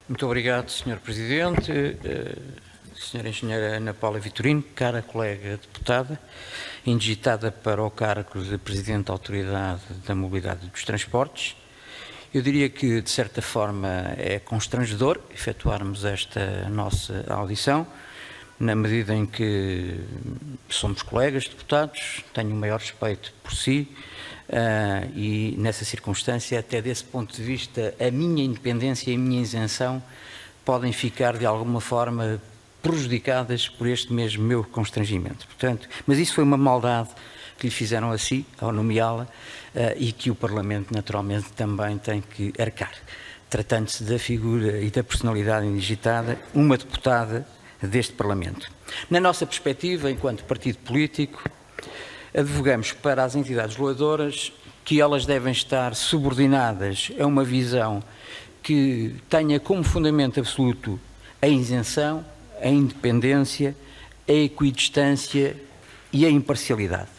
Muito obrigado, Sr. Presidente. Sra. Engenheira Ana Paula Vitorino, cara colega deputada, indigitada para o cargo de Presidente da Autoridade da Mobilidade e dos Transportes, eu diria que, de certa forma, é constrangedor efetuarmos esta nossa audição, na medida em que somos colegas deputados, tenho o maior respeito por si e, nessa circunstância, até desse ponto de vista, a minha independência e a minha isenção podem ficar, de alguma forma, prejudicadas por este mesmo meu constrangimento. Portanto, mas isso foi uma maldade que lhe fizeram a si, ao nomeá-la, e que o Parlamento, naturalmente, também tem que arcar. Tratando-se da figura e da personalidade indigitada, uma deputada deste Parlamento. Na nossa perspectiva, enquanto partido político, advogamos para as entidades reguladoras que elas devem estar subordinadas a uma visão que tenha como fundamento absoluto a isenção, a independência, a equidistância e a imparcialidade.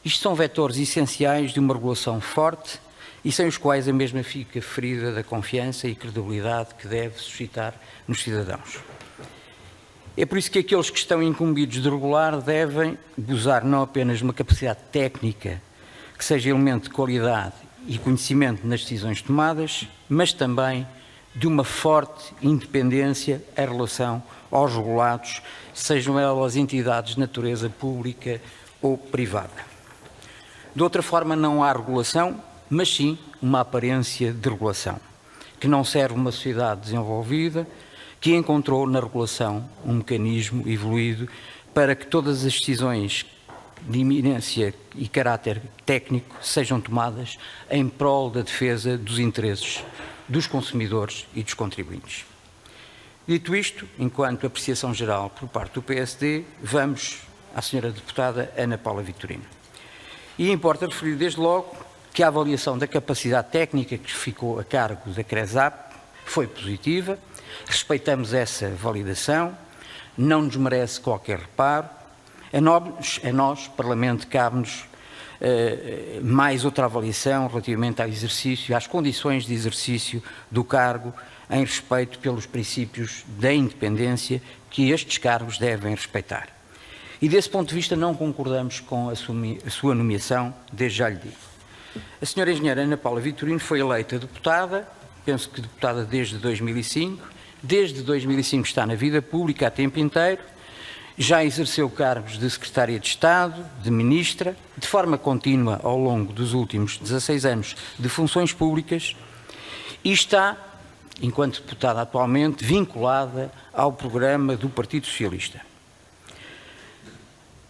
Isto são vetores essenciais de uma regulação forte e sem os quais a mesma fica ferida da confiança e credibilidade que deve suscitar nos cidadãos. É por isso que aqueles que estão incumbidos de regular devem gozar não apenas de uma capacidade técnica que seja elemento de qualidade e conhecimento nas decisões tomadas, mas também de uma forte independência em relação aos regulados, sejam elas entidades de natureza pública ou privada. De outra forma, não há regulação, mas sim uma aparência de regulação, que não serve uma sociedade desenvolvida, que encontrou na regulação um mecanismo evoluído para que todas as decisões de iminência e caráter técnico sejam tomadas em prol da defesa dos interesses dos consumidores e dos contribuintes. Dito isto, enquanto apreciação geral por parte do PSD, vamos à Sra. Deputada Ana Paula Vitorino. E importa referir desde logo que a avaliação da capacidade técnica que ficou a cargo da CRESAP foi positiva, respeitamos essa validação, não nos merece qualquer reparo. A nós, Parlamento, cabe-nos mais outra avaliação relativamente ao exercício, às condições de exercício do cargo em respeito pelos princípios da independência que estes cargos devem respeitar. E desse ponto de vista não concordamos com a sua nomeação, desde já lhe digo. A Sra. Engenheira Ana Paula Vitorino foi eleita deputada, penso que deputada desde 2005, desde 2005 está na vida pública a tempo inteiro, já exerceu cargos de Secretária de Estado, de Ministra, de forma contínua ao longo dos últimos 16 anos de funções públicas e está, enquanto deputada atualmente, vinculada ao programa do Partido Socialista.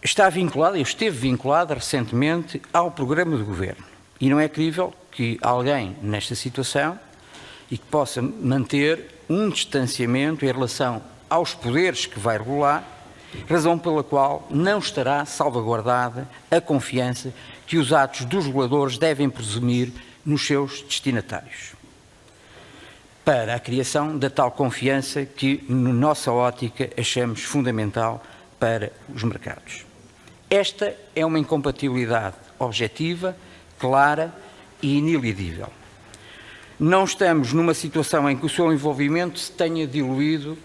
Está vinculada, esteve vinculada recentemente ao programa do Governo. E não é crível que alguém nesta situação e que possa manter um distanciamento em relação aos poderes que vai regular, razão pela qual não estará salvaguardada a confiança que os atos dos reguladores devem presumir nos seus destinatários, para a criação da tal confiança que, na nossa ótica, achamos fundamental para os mercados. Esta é uma incompatibilidade objetiva, clara e inelidível. Não estamos numa situação em que o seu envolvimento se tenha diluído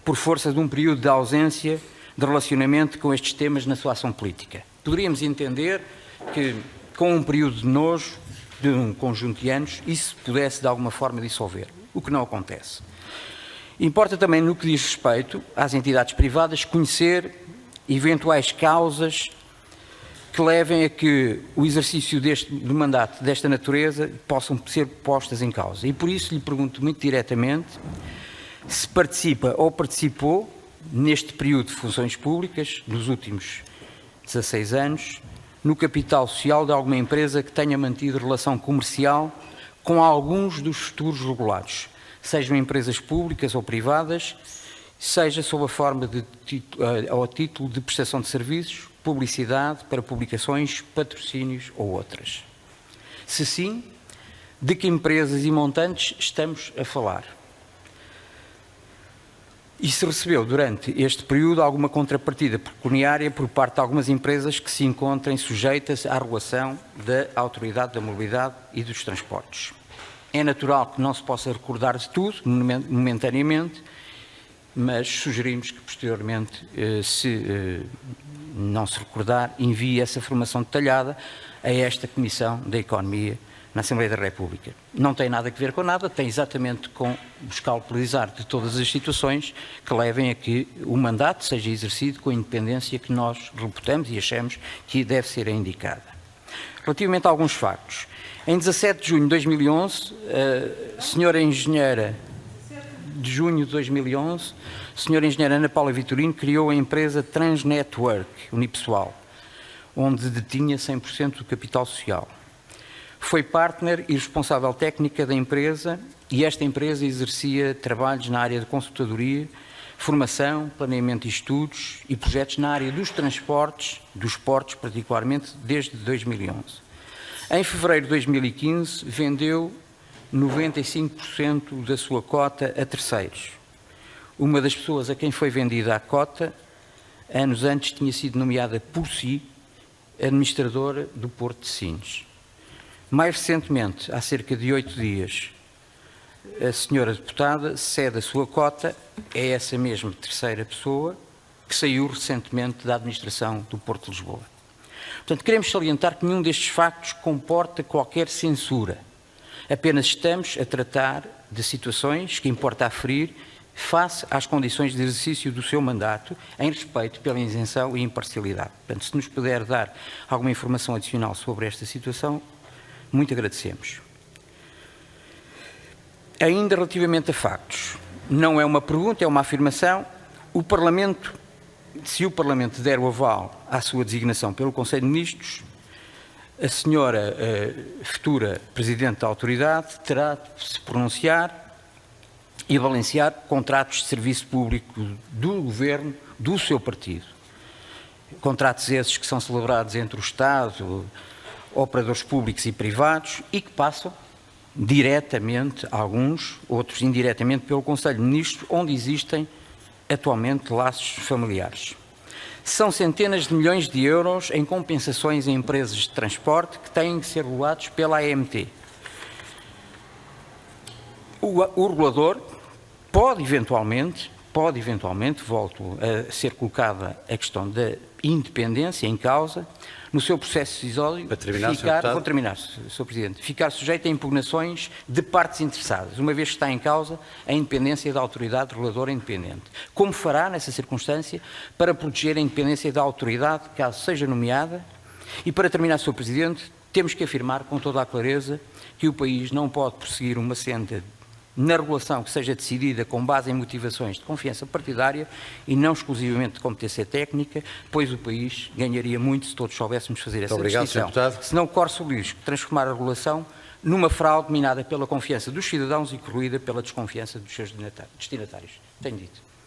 por força de um período de ausência de relacionamento com estes temas na sua ação política. Poderíamos entender que, com um período de nojo, de um conjunto de anos, isso pudesse de alguma forma dissolver, o que não acontece. Importa também, no que diz respeito às entidades privadas, conhecer eventuais causas que levem a que o exercício do mandato desta natureza possam ser postas em causa. E por isso lhe pergunto muito diretamente se participa ou participou neste período de funções públicas, nos últimos 16 anos, no capital social de alguma empresa que tenha mantido relação comercial com alguns dos futuros regulados, sejam empresas públicas ou privadas, seja sob a forma de ao título de prestação de serviços, publicidade para publicações, patrocínios ou outras. Se sim, de que empresas e montantes estamos a falar? E se recebeu durante este período alguma contrapartida pecuniária por parte de algumas empresas que se encontrem sujeitas à regulação da Autoridade da Mobilidade e dos Transportes? É natural que não se possa recordar de tudo, momentaneamente, mas sugerimos que, posteriormente, se não se recordar, envie essa formação detalhada a esta Comissão da Economia na Assembleia da República. Não tem nada a ver com nada, tem exatamente com escalpelizar de todas as situações que levem a que o mandato seja exercido com a independência que nós reputamos e achamos que deve ser a indicada. Relativamente a alguns factos, em 17 de junho de 2011, a senhora engenheira de junho de 2011, a senhora engenheira Ana Paula Vitorino criou a empresa Transnetwork Unipessoal, onde detinha 100% do capital social. Foi partner e responsável técnica da empresa e esta empresa exercia trabalhos na área de consultadoria, formação, planeamento e estudos e projetos na área dos transportes, dos portos particularmente, desde 2011. Em fevereiro de 2015 vendeu 95% da sua cota a terceiros. Uma das pessoas a quem foi vendida a cota, anos antes tinha sido nomeada por si administradora do Porto de Sines. Mais recentemente, há cerca de 8 dias, a senhora deputada cede a sua cota a essa mesma terceira pessoa que saiu recentemente da administração do Porto de Lisboa. Portanto, queremos salientar que nenhum destes factos comporta qualquer censura. Apenas estamos a tratar de situações que importa aferir face às condições de exercício do seu mandato, em respeito pela isenção e imparcialidade. Portanto, se nos puder dar alguma informação adicional sobre esta situação, muito agradecemos. Ainda relativamente a factos, não é uma pergunta, é uma afirmação. Se o Parlamento der o aval à sua designação pelo Conselho de Ministros, a senhora futura Presidente da Autoridade terá de se pronunciar e balancear contratos de serviço público do Governo, do seu partido. Contratos esses que são celebrados entre o Estado, operadores públicos e privados e que passam diretamente, alguns, outros indiretamente, pelo Conselho de Ministros, onde existem atualmente laços familiares. São centenas de milhões de euros em compensações a empresas de transporte que têm que ser regulados pela AMT. O regulador pode eventualmente, volto a ser colocada a questão da independência em causa, no seu processo decisório, vou terminar, Sr. Presidente, ficar sujeito a impugnações de partes interessadas, uma vez que está em causa a independência da autoridade reguladora independente. Como fará, nessa circunstância, para proteger a independência da autoridade, caso seja nomeada? E para terminar, Sr. Presidente, temos que afirmar com toda a clareza que o país não pode prosseguir uma senda na regulação que seja decidida com base em motivações de confiança partidária e não exclusivamente de competência técnica, pois o país ganharia muito se todos soubéssemos fazer essa distinção. Senão corre-se o risco de transformar a regulação numa fraude minada pela confiança dos cidadãos e corroída pela desconfiança dos seus destinatários. Tenho dito.